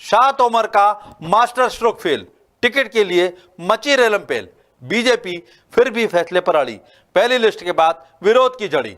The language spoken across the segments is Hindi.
शाह तोमर का मास्टर स्ट्रोक फेल, टिकट के लिए मची रेलमपेल। बीजेपी फिर भी फैसले पर अड़ी, पहली लिस्ट के बाद विरोध की जड़ी।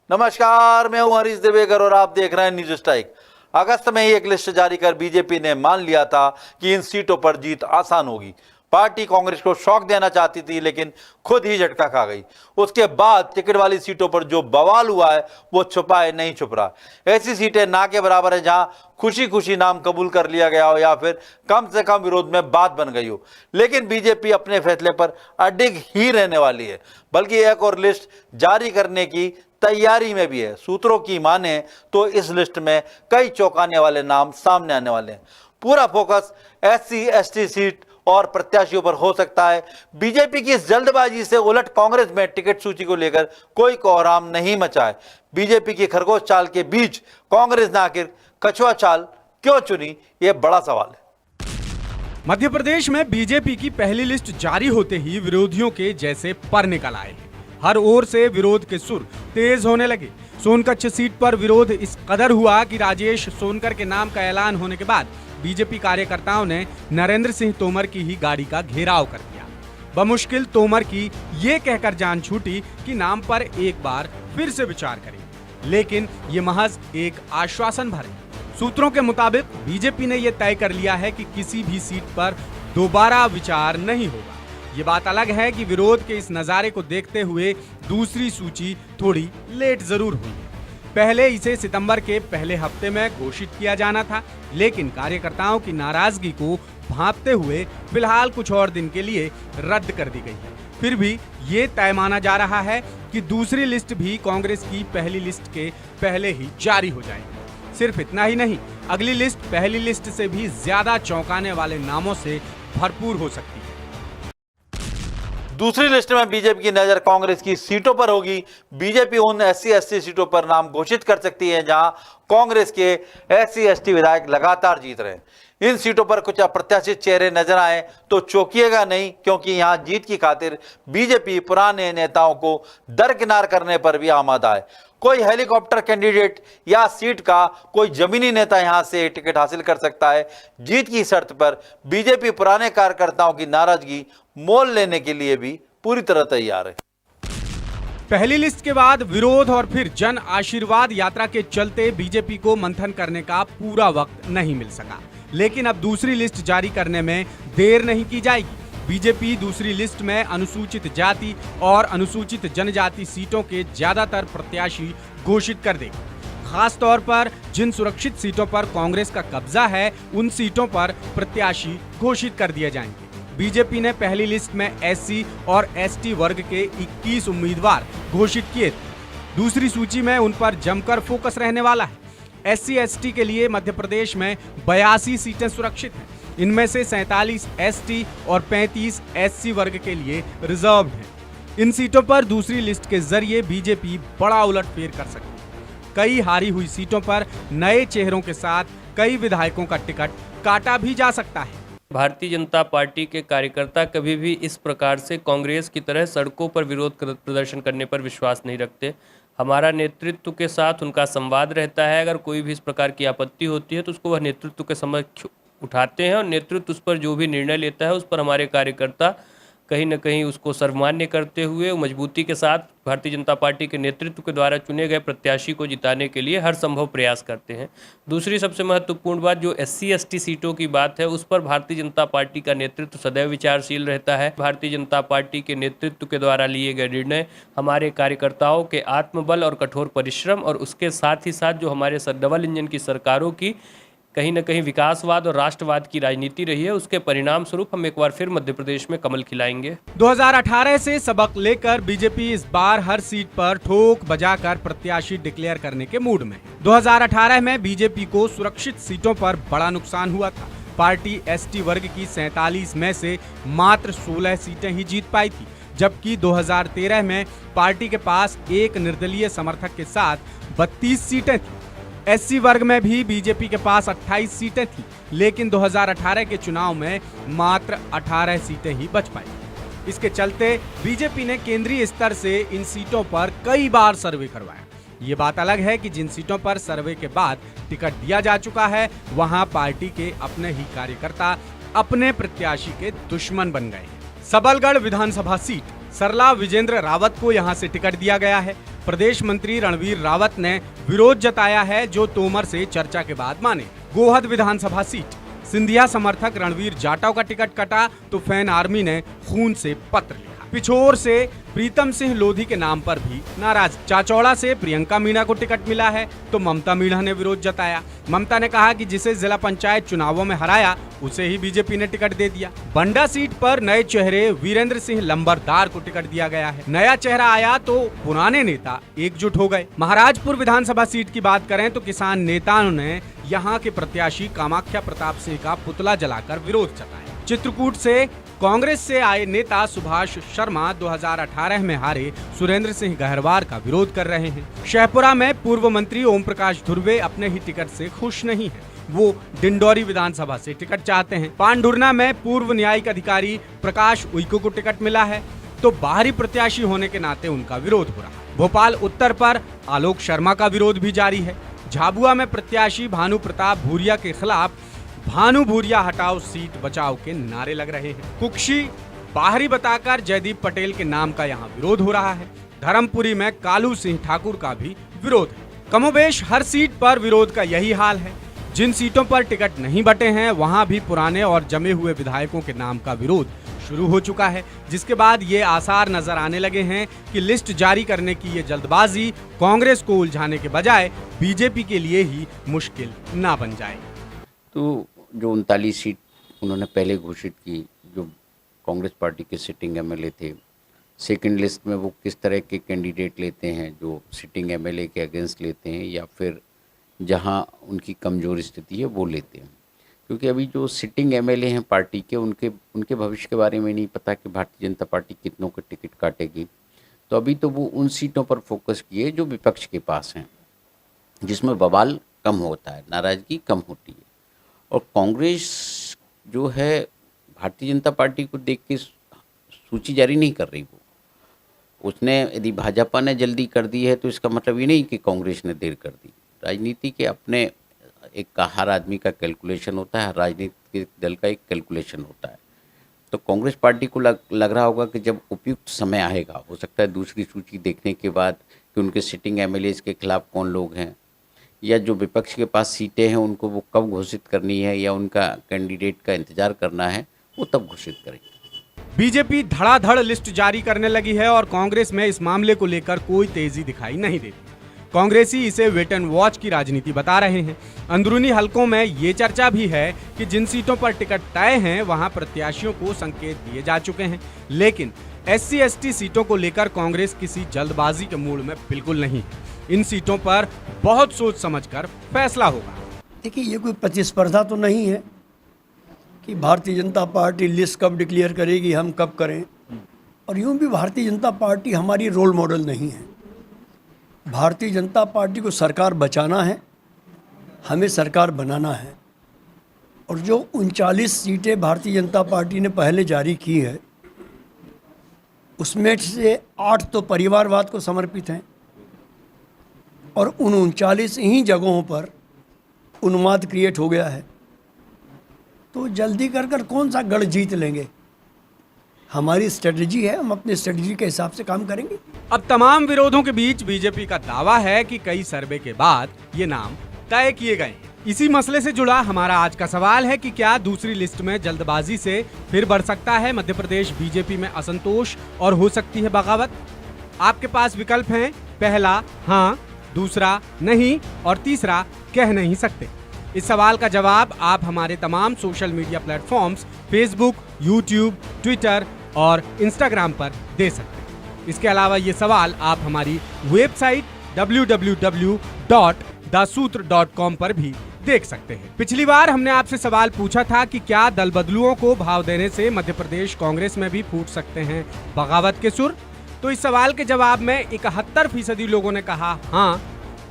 नमस्कार, मैं हूं हरीश देवेगर और आप देख रहे हैं न्यूज स्ट्राइक। अगस्त में ही एक लिस्ट जारी कर बीजेपी ने मान लिया था कि इन सीटों पर जीत आसान होगी। पार्टी कांग्रेस को शॉक देना चाहती थी, लेकिन खुद ही झटका खा गई। उसके बाद टिकट वाली सीटों पर जो बवाल हुआ है वो छुपा है नहीं छुप रहा। ऐसी सीटें ना के बराबर है जहां खुशी खुशी नाम कबूल कर लिया गया हो या फिर कम से कम विरोध में बात बन गई हो। लेकिन बीजेपी अपने फैसले पर अडिग ही रहने वाली है, बल्कि एक और लिस्ट जारी करने की तैयारी में भी है। सूत्रों की माने तो इस लिस्ट में कई चौंकाने वाले नाम सामने आने वाले हैं। पूरा फोकस SC ST सीट और प्रत्याशियों पर हो सकता है। बीजेपी की इस जल्दबाजी से उलट कांग्रेस में टिकट सूची को लेकर कोई कोहराम नहीं मचा है। बीजेपी की खरगोश चाल के बीच कांग्रेस ने आखिर कछुआ चाल क्यों चुनी, यह बड़ा सवाल है। मध्य प्रदेश में बीजेपी की पहली लिस्ट जारी होते ही विरोधियों के जैसे पर निकल आए। हर ओर से विरोध के सुर तेज होने लगे। सोनकच्छ सीट पर विरोध इस कदर हुआ कि राजेश सोनकर के नाम का ऐलान होने के बाद बीजेपी कार्यकर्ताओं ने नरेंद्र सिंह तोमर की ही गाड़ी का घेराव कर दिया। बमुश्किल तोमर की ये कहकर जान छूटी कि नाम पर एक बार फिर से विचार करें, लेकिन ये महज एक आश्वासन भर है। सूत्रों के मुताबिक बीजेपी ने यह तय कर लिया है कि किसी भी सीट पर दोबारा विचार नहीं होगा। ये बात अलग है कि विरोध के इस नजारे को देखते हुए दूसरी सूची थोड़ी लेट जरूर हुई। पहले इसे सितंबर के पहले हफ्ते में घोषित किया जाना था, लेकिन कार्यकर्ताओं की नाराजगी को भांपते हुए फिलहाल कुछ और दिन के लिए रद्द कर दी गई है। फिर भी ये तय माना जा रहा है कि दूसरी लिस्ट भी कांग्रेस की पहली लिस्ट के पहले ही जारी हो जाएगी। सिर्फ इतना ही नहीं, अगली लिस्ट पहली लिस्ट से भी ज्यादा चौंकाने वाले नामों से भरपूर हो सकती है। दूसरी लिस्ट में बीजेपी की नजर कांग्रेस की सीटों पर होगी। बीजेपी उन SC ST सीटों पर नाम घोषित कर सकती है जहां कांग्रेस के SC ST विधायक लगातार जीत रहे हैं। इन सीटों पर कुछ अप्रत्याशित चेहरे नजर आए तो चौंकिएगा नहीं, क्योंकि यहां जीत की खातिर बीजेपी पुराने नेताओं को दरकिनार करने पर भी आमादा है। कोई हेलीकॉप्टर कैंडिडेट या सीट का कोई जमीनी नेता यहां से टिकट हासिल कर सकता है। जीत की शर्त पर बीजेपी पुराने कार्यकर्ताओं की नाराजगी मोल लेने के लिए भी पूरी तरह तैयार है। पहली लिस्ट के बाद विरोध और फिर जन आशीर्वाद यात्रा के चलते बीजेपी को मंथन करने का पूरा वक्त नहीं मिल सका, लेकिन अब दूसरी लिस्ट जारी करने में देर नहीं की जाएगी। बीजेपी दूसरी लिस्ट में अनुसूचित जाति और अनुसूचित जनजाति सीटों के ज्यादातर प्रत्याशी घोषित कर देगी। खास तौर पर जिन सुरक्षित सीटों पर कांग्रेस का कब्जा है, उन सीटों पर प्रत्याशी घोषित कर दिए जाएंगे। बीजेपी ने पहली लिस्ट में SC और ST वर्ग के 21 उम्मीदवार घोषित किए थे। दूसरी सूची में उन पर जमकर फोकस रहने वाला है। SC ST के लिए मध्य प्रदेश में 82 सीटें सुरक्षित हैं। इनमें से 47 ST और 35 SC वर्ग के लिए रिजर्व हैं। इन सीटों पर दूसरी लिस्ट के जरिए बीजेपी बड़ा उलटफेर कर सकती है। कई हारी हुई सीटों पर नए चेहरों के साथ कई विधायकों का टिकट काटा भी जा सकता है। भारतीय जनता पार्टी के कार्यकर्ता कभी भी इस प्रकार से कांग्रेस की तरह सड़कों पर विरोध प्रदर्शन करने पर विश्वास नहीं रखते। हमारा नेतृत्व के साथ उनका संवाद रहता है। अगर कोई भी इस प्रकार की आपत्ति होती है तो उसको वह नेतृत्व के समक्ष उठाते हैं और नेतृत्व उस पर जो भी निर्णय लेता है उस पर हमारे कार्यकर्ता कहीं न कहीं उसको सर्वमान्य करते हुए मजबूती के साथ भारतीय जनता पार्टी के नेतृत्व के द्वारा चुने गए प्रत्याशी को जिताने के लिए हर संभव प्रयास करते हैं। दूसरी सबसे महत्वपूर्ण बात जो SC ST सीटों की बात है, उस पर भारतीय जनता पार्टी का नेतृत्व सदैव विचारशील रहता है। भारतीय जनता पार्टी के नेतृत्व के द्वारा लिए गए निर्णय हमारे कार्यकर्ताओं के आत्मबल और कठोर परिश्रम और उसके साथ ही साथ जो हमारे डबल इंजन की सरकारों की कहीं न कहीं विकासवाद और राष्ट्रवाद की राजनीति रही है, उसके परिणाम स्वरूप हम एक बार फिर मध्य प्रदेश में कमल खिलाएंगे। 2018 से सबक लेकर बीजेपी इस बार हर सीट पर ठोक बजाकर प्रत्याशी डिक्लेयर करने के मूड में। 2018 में बीजेपी को सुरक्षित सीटों पर बड़ा नुकसान हुआ था। पार्टी ST वर्ग की 47 में से मात्र 16 सीटें ही जीत पाई थी, जबकि 2013 में पार्टी के पास एक निर्दलीय समर्थक के साथ 32 सीटें थी। SC वर्ग में भी बीजेपी के पास 28 सीटें थी, लेकिन 2018 के चुनाव में मात्र 18 सीटें ही बच पाई। इसके चलते बीजेपी ने केंद्रीय स्तर से इन सीटों पर कई बार सर्वे करवाया। ये बात अलग है कि जिन सीटों पर सर्वे के बाद टिकट दिया जा चुका है वहां पार्टी के अपने ही कार्यकर्ता अपने प्रत्याशी के दुश्मन बन गए हैं। सबलगढ़ विधानसभा सीट सरला विजेंद्र रावत को यहां से टिकट दिया गया है। प्रदेश मंत्री रणवीर रावत ने विरोध जताया है, जो तोमर से चर्चा के बाद माने। गोहद विधानसभा सीट सिंधिया समर्थक रणवीर जाटव का टिकट कटा तो फैन आर्मी ने खून से पत्र लिखा। पिछोर से प्रीतम सिंह लोधी के नाम पर भी नाराज। चाचौड़ा से प्रियंका मीणा को टिकट मिला है तो ममता मीणा ने विरोध जताया। ममता ने कहा कि जिसे जिला पंचायत चुनावों में हराया उसे ही बीजेपी ने टिकट दे दिया। बंडा सीट पर नए चेहरे वीरेंद्र सिंह लंबरदार को टिकट दिया गया है। नया चेहरा आया तो पुराने नेता एकजुट हो गए। महाराजपुर विधानसभा सीट की बात करें तो किसान नेताओं ने यहाँ के प्रत्याशी कामाख्या प्रताप सिंह का पुतला जलाकर विरोध जताया। चित्रकूट से कांग्रेस से आए नेता सुभाष शर्मा 2018 में हारे सुरेंद्र सिंह गहरवार का विरोध कर रहे हैं। शहपुरा में पूर्व मंत्री ओम प्रकाश धुर्वे अपने ही टिकट से खुश नहीं हैं। वो डिंडौरी विधानसभा से टिकट चाहते हैं। पांडुरना में पूर्व न्यायिक अधिकारी प्रकाश उइको को टिकट मिला है तो बाहरी प्रत्याशी होने के नाते उनका विरोध हो रहा है। भोपाल उत्तर पर आलोक शर्मा का विरोध भी जारी है। झाबुआ में प्रत्याशी भानु प्रताप भूरिया के खिलाफ भानु भूरिया हटाओ सीट बचाओ के नारे लग रहे हैं। कुक्षी बाहरी बताकर जयदीप पटेल के नाम का यहाँ विरोध हो रहा है। धर्मपुरी में कालू सिंह ठाकुर का भी विरोध है। कमोबेश हर सीट पर विरोध का यही हाल है। जिन सीटों पर टिकट नहीं बटे हैं वहां भी पुराने और जमे हुए विधायकों के नाम का विरोध शुरू हो चुका है, जिसके बाद ये आसार नजर आने लगे हैं कि लिस्ट जारी करने की ये जल्दबाजी कांग्रेस को उलझाने के बजाय बीजेपी के लिए ही मुश्किल ना बन जाए। तो जो 39 सीट उन्होंने पहले घोषित की, जो कांग्रेस पार्टी के सिटिंग एमएलए थे, सेकंड लिस्ट में वो किस तरह के कैंडिडेट लेते हैं, जो सिटिंग एमएलए के अगेंस्ट लेते हैं या फिर जहां उनकी कमज़ोर स्थिति है वो लेते हैं। क्योंकि अभी जो सिटिंग एमएलए हैं पार्टी के, उनके भविष्य के बारे में नहीं पता कि भारतीय जनता पार्टी कितनों के टिकट काटेगी। तो अभी तो वो उन सीटों पर फोकस किए जो विपक्ष के पास हैं, जिसमें बवाल कम होता है, नाराज़गी कम होती है। और कांग्रेस जो है भारतीय जनता पार्टी को देख के सूची जारी नहीं कर रही। वो उसने यदि भाजपा ने जल्दी कर दी है तो इसका मतलब ये नहीं कि कांग्रेस ने देर कर दी। राजनीति के अपने एक हर आदमी का कैलकुलेशन होता है, हर राजनीतिक दल का एक कैलकुलेशन होता है। तो कांग्रेस पार्टी को लग रहा होगा कि जब उपयुक्त समय आएगा, हो सकता है दूसरी सूची देखने के बाद कि उनके सिटिंग एमएलएज के खिलाफ कौन लोग हैं या जो विपक्ष के पास सीटें हैं उनको वो कब घोषित करनी है या उनका कैंडिडेट का इंतजार करना है, वो तब घोषित करेंगे। बीजेपी धड़ाधड़ लिस्ट जारी करने लगी है और कांग्रेस में इस मामले को लेकर कोई तेजी दिखाई नहीं देती। कांग्रेसी इसे वेट एंड वॉच की राजनीति बता रहे हैं। अंदरूनी हलकों में ये चर्चा भी है कि जिन सीटों पर टिकट तय हैं वहां प्रत्याशियों को संकेत दिए जा चुके हैं, लेकिन SC/ST सीटों को लेकर कांग्रेस किसी जल्दबाजी के मूड में बिल्कुल नहीं है। इन सीटों पर बहुत सोच समझकर फैसला होगा। देखिए, ये कोई प्रतिस्पर्धा तो नहीं है कि भारतीय जनता पार्टी लिस्ट कब डिक्लेयर करेगी, हम कब करें। और यूं भी भारतीय जनता पार्टी हमारी रोल मॉडल नहीं है। भारतीय जनता पार्टी को सरकार बचाना है, हमें सरकार बनाना है। और जो 39 सीटें भारतीय जनता पार्टी ने पहले जारी की है उसमें से 8 तो परिवारवाद को समर्पित हैं और उन 39 ही जगहों पर उन्माद क्रिएट हो गया है। तो जल्दी कर कौन सा गढ़ जीत लेंगे। हमारी स्ट्रेटजी है, हम अपने स्ट्रेटजी के हिसाब से काम करेंगे। अब तमाम विरोधों के बीच बीजेपी का दावा है कि कई सर्वे के बाद ये नाम तय किए गए हैं। इसी मसले से जुड़ा हमारा आज का सवाल है कि क्या दूसरी लिस्ट में जल्दबाजी से फिर बढ़ सकता है मध्य प्रदेश बीजेपी में असंतोष और हो सकती है बगावत। आपके पास विकल्प हैं, पहला हाँ, दूसरा नहीं और तीसरा कह नहीं सकते। इस सवाल का जवाब आप हमारे तमाम social media platforms Facebook, YouTube, Twitter और इंस्टाग्राम पर दे सकते हैं। इसके अलावा ये सवाल आप हमारी वेबसाइट www.daसूत्र.com पर भी देख सकते हैं। पिछली बार हमने आपसे सवाल पूछा था कि क्या दल बदलुओं को भाव देने से मध्य प्रदेश कांग्रेस में भी फूट सकते हैं बगावत के सुर। तो इस सवाल के जवाब में 71% लोगों ने कहा हाँ,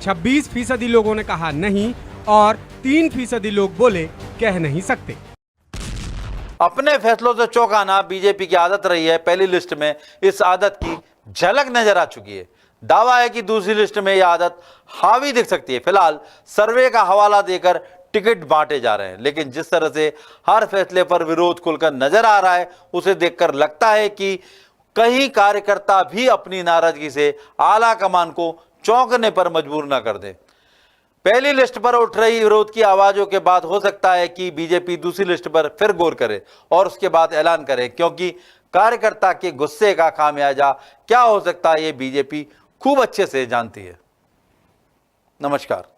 26% लोगों ने कहा नहीं और 3% लोग बोले कह नहीं सकते। अपने फैसलों से चौंकाना बीजेपी की आदत रही है। पहली लिस्ट में इस आदत की झलक नजर आ चुकी है। दावा है कि दूसरी लिस्ट में यह आदत हावी दिख सकती है। फिलहाल सर्वे का हवाला देकर टिकट बांटे जा रहे हैं, लेकिन जिस तरह से हर फैसले पर विरोध खुलकर नजर आ रहा है, उसे देखकर लगता है कि कहीं कार्यकर्ता भी अपनी नाराजगी से आला कमान को चौंकने पर मजबूर न कर दे। पहली लिस्ट पर उठ रही विरोध की आवाजों के बाद हो सकता है कि बीजेपी दूसरी लिस्ट पर फिर गौर करे और उसके बाद ऐलान करे, क्योंकि कार्यकर्ता के गुस्से का खामियाजा क्या हो सकता है ये बीजेपी खूब अच्छे से जानती है। नमस्कार।